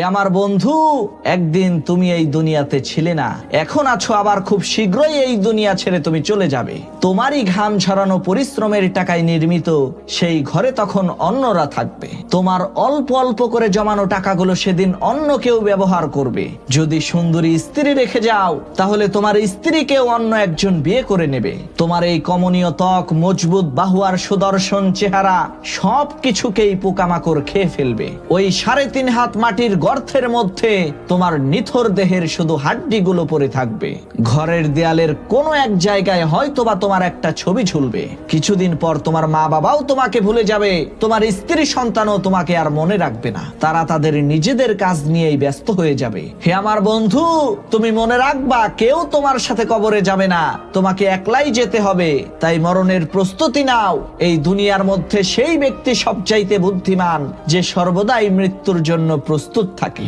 হে আমার বন্ধু, একদিন তুমি এই দুনিয়াতে ছিলে না, এখন আছো, আবার খুব শীঘ্রই এই দুনিয়া ছেড়ে তুমি চলে যাবে। তোমারই ঘাম ঝরানো পরিশ্রমের টাকায় নির্মিত সেই ঘরে তখন অন্যরা থাকবে। তোমার অল্প অল্প করে জমানো টাকাগুলো সেদিন অন্য কেউ ব্যবহার করবে। যদি সুন্দরী স্ত্রী রেখে যাও, তাহলে তোমার স্ত্রীকেও অন্য একজন বিয়ে করে নেবে। তোমার এই কমনীয় ত্বক, মজবুত বাহু আর সুদর্শন চেহারা সবকিছুকেই পোকামাকড় খেয়ে ফেলবে। ওই 3.5 হাত মাটির গর্তের মধ্যে তোমার নিথর দেহের শুধু হাড্ডিগুলো পড়ে থাকবে। ঘরের দেয়ালের কোনো এক জায়গায় হয়তোবা তোমার একটা ছবি ঝুলবে। কিছুদিন পর তোমার মা বাবাও তোমাকে ভুলে যাবে, তোমার স্ত্রী সন্তানও তোমাকে আর মনে রাখবে না। তারা তাদের নিজেদের কাজ নিয়েই ব্যস্ত হয়ে যাবে। হে আমার বন্ধু, তুমি মনে রাখবা, কেউ তোমার সাথে কবরে যাবে না, তোমাকে একলাই যেতে হবে। তাই মরণের প্রস্তুতি নাও। এই দুনিয়ার মধ্যে সেই ব্যক্তি সবচাইতে বুদ্ধিমান যে সর্বদাই মৃত্যুর জন্য প্রস্তুত থাকে।